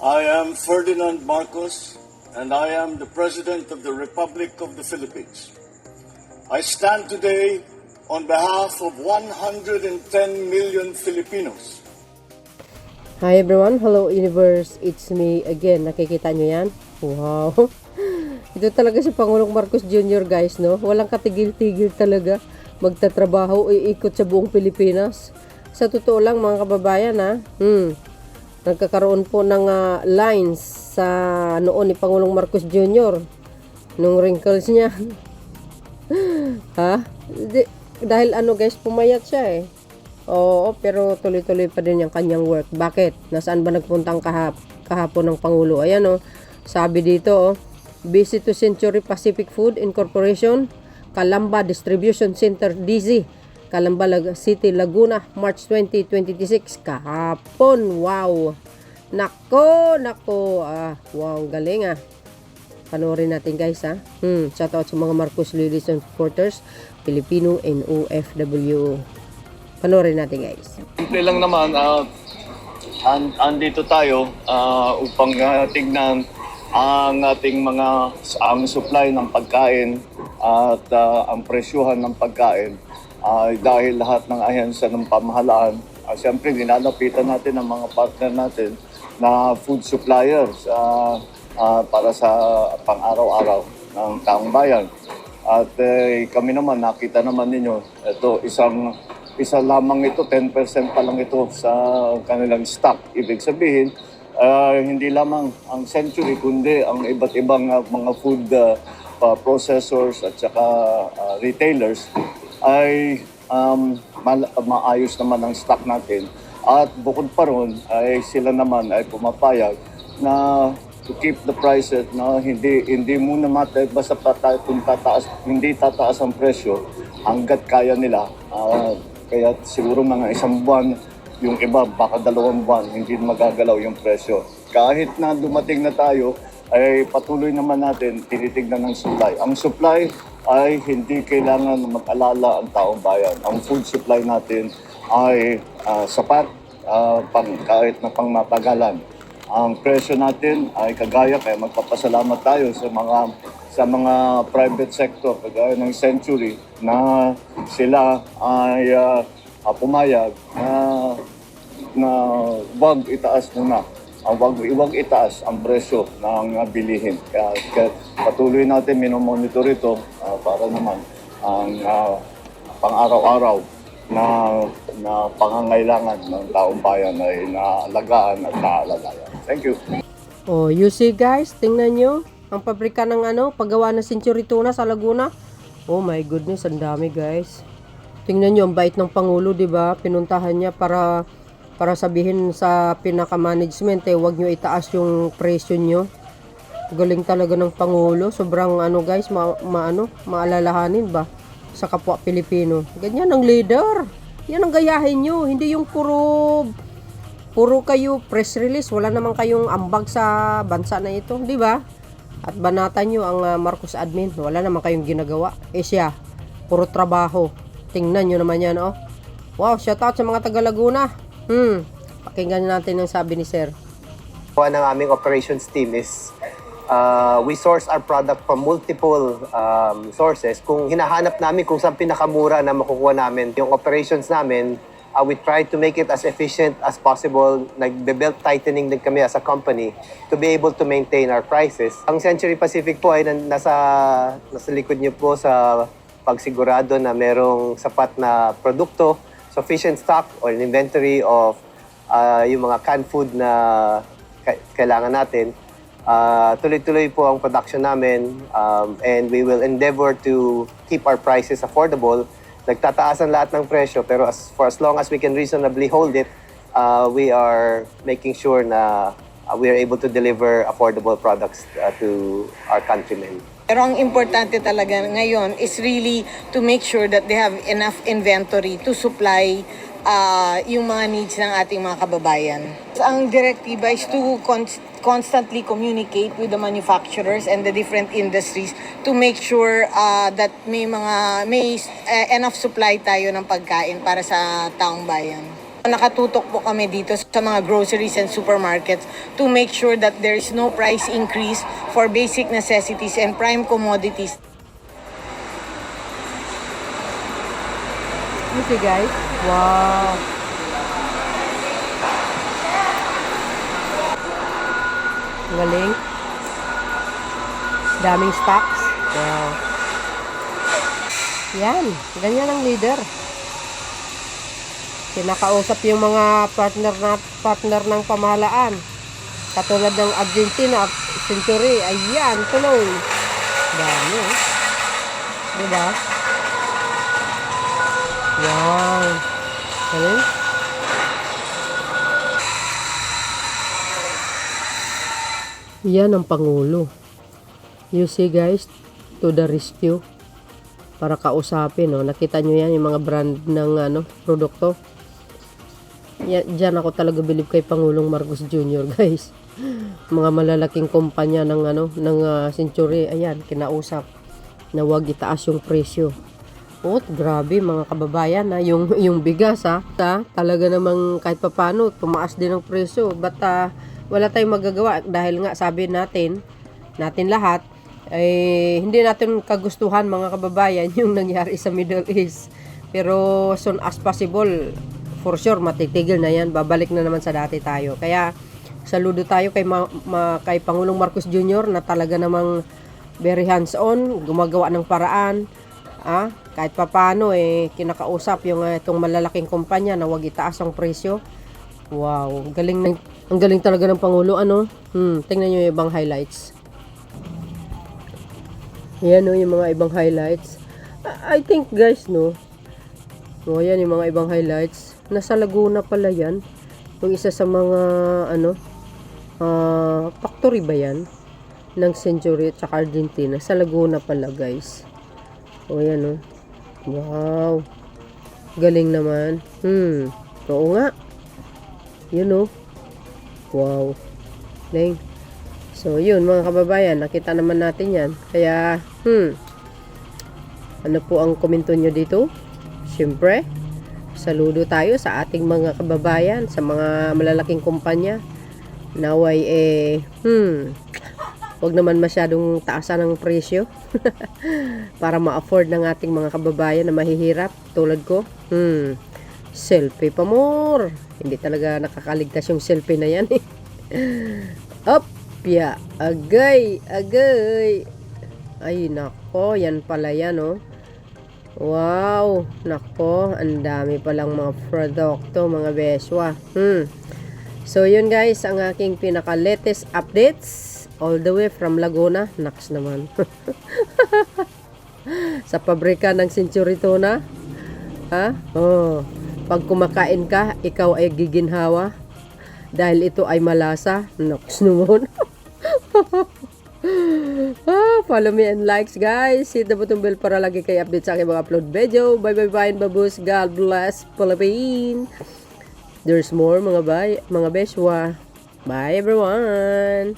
I am Ferdinand Marcos, and I am the President of the Republic of the Philippines. I stand today on behalf of 110 million Filipinos. Hi everyone, hello universe, it's me again. Nakikita nyo yan? Wow! Ito talaga si Pangulong Marcos Jr. guys, no? Walang katigil-tigil talaga. Magtatrabaho, iikot sa buong Pilipinas. Sa totoo lang mga kababayan ha, nagkakaroon po ng lines sa noon ni Pangulong Marcos Jr. Nung wrinkles niya. Ha? Dahil ano guys, pumayat siya eh. Oo, pero tuloy-tuloy pa din yung kanyang work. Bakit? Nasaan ba nagpuntang kahapon ng Pangulo? Ayan o, sabi dito visit to Century Pacific Food Incorporation, Calamba Distribution Center, DZ, Calamba City, Laguna, March 20, 2026. Kahapon, wow! Nako! Wow, galing Panoorin natin guys shout out sa mga Marcos Lilies and supporters, Filipino and OFW. Panoorin natin guys. Simple lang naman, andito tayo upang tignan ang ating ang supply ng pagkain at ang presyuhan ng pagkain. Dahil lahat ng ahensya ng pamahalaan, siyempre nilalapitan natin ang mga partner natin na food suppliers para sa pang-araw-araw ng taong bayan. At kami naman, nakita naman ninyo, isa lamang ito, 10% pa lang ito sa kanilang stock. Ibig sabihin, hindi lamang ang Century, kundi ang iba't ibang mga food processors at saka retailers ay maayos naman ang stock natin. At bukod pa ron, ay sila naman ay pumapayag na to keep the prices na hindi muna basta hindi tataas ang presyo hanggat kaya nila. Kaya siguro mga isang buwan, yung iba baka 2 buwan, hindi magagalaw yung presyo. Kahit na dumating na tayo, ay patuloy naman natin tinitignan ng supply. Ang supply ay hindi kailangan mag-alala ang taong bayan. Ang food supply natin ay sapat kahit na pangmatagalan. Ang presyo natin ay kagaya, kaya magpapasalamat tayo sa mga private sector kagaya ng Century na sila ay pumayag na wag itaas muna. Wag itaas ang presyo ng bilihin. Kaya patuloy natin minomonitor ito para naman ang pang-araw-araw na pangangailangan ng taong bayan ay naalagaan at naalalayan. Thank you. Oh, you see guys, tingnan nyo ang pabrika ng paggawa ng Century Tuna sa Laguna. Oh my goodness, ang dami guys. Tingnan nyo ang bait ng Pangulo, di ba? Pinuntahan niya para sabihin sa pinaka-management wag nyo itaas yung presyo nyo. Galing talaga ng Pangulo. Sobrang guys, maalalahanin ba sa kapwa Pilipino. Ganyan ang leader. Yan ang gayahin nyo. Hindi yung puro kayo press release. Wala naman kayong ambag sa bansa na ito, di ba? At banatan nyo ang Marcos admin. Wala naman kayong ginagawa. Siya, puro trabaho. Tingnan nyo naman yan, Wow, shout out sa mga taga Laguna. Pakinggan natin ang sabi ni Sir. One ng aming operations team is we source our product from multiple sources. Kung hinahanap namin kung saan pinakamura na makukuha namin yung operations namin, we try to make it as efficient as possible. Nagbe-belt tightening din kami as a company to be able to maintain our prices. Ang Century Pacific po ay nasa likod niyo po sa pagsigurado na merong sapat na produkto, sufficient stock or an inventory of yung mga canned food na kailangan natin. Tuloy-tuloy po ang production namin and we will endeavor to keep our prices affordable. Nagtataas ang lahat ng presyo pero for as long as we can reasonably hold it, we are making sure na we are able to deliver affordable products to our countrymen. Pero ang importante talaga ngayon is really to make sure that they have enough inventory to supply yung mga needs ng ating mga kababayan. Ang direktiba is to constantly communicate with the manufacturers and the different industries to make sure that may enough supply tayo ng pagkain para sa taong bayan. Nakatutok po kami dito sa mga groceries and supermarkets to make sure that there is no price increase for basic necessities and prime commodities. You see guys? Wow! Galing. Daming stocks. Wow. Yan. Ganyan ang leader. Kinakausap yung mga partner ng pamahalaan. Katulad ng Argentina, Century. Ayan, tuloy. Dami. Diba? Wow. Galing. Yan ang Pangulo. You see guys, to the rescue. Para kausapin, no? Nakita nyo yan, yung mga brand ng produkto. Diyan ako talaga believe kay Pangulong Marcos Jr. guys. Mga malalaking kumpanya ng Century, ayan, kinausap na wag itaas yung presyo. Grabe mga kababayan na yung bigas talaga namang kahit papano tumaas din ang presyo. But wala tayong magagawa dahil nga sabi natin lahat hindi natin kagustuhan mga kababayan yung nangyari sa Middle East. Pero soon as possible, for sure matitigil na yan, babalik na naman sa dati tayo. Kaya saludo tayo kay Pangulong Marcos Jr. na talaga namang very hands-on, gumagawa ng paraan. Kahit papano kinakausap yung itong malalaking kumpanya na wag itaas ang presyo. Wow, ang galing talaga ng Pangulo. Tingnan nyo yung ibang highlights. Yan yung mga ibang highlights. I think guys, yan yung mga ibang highlights. Nasa Laguna pala yan. Yung isa sa mga factory ba yan? Ng Century at saka Argentina. Sa Laguna pala guys. Yan Wow. Galing naman. Oo nga. Yun Wow. Galing. So, yun mga kababayan, nakita naman natin yan. Kaya, ano po ang komento nyo dito? Siyempre, saludo tayo sa ating mga kababayan, sa mga malalaking kumpanya. Naway, wag naman masyadong taasan ng presyo. Para ma-afford ng ating mga kababayan na mahihirap, tulad ko. Selfie pa more. Hindi talaga nakakaligtas yung selfie na yan. Opya, agay. Ay, nako, yan pala yan, Wow, nako, ang dami palang mga produkto, mga beswa. So, yun guys, ang aking pinaka-latest updates. All the way from Laguna. Naks naman. Sa pabrika ng Century Tuna. Pag kumakain ka, ikaw ay giginhawa. Dahil ito ay malasa. Naks naman. Follow me and likes guys. Hit the button bell para lagi kayo update sa aking mga upload video. Bye and babus. God bless Philippines. There's more mga beswa. Bye everyone.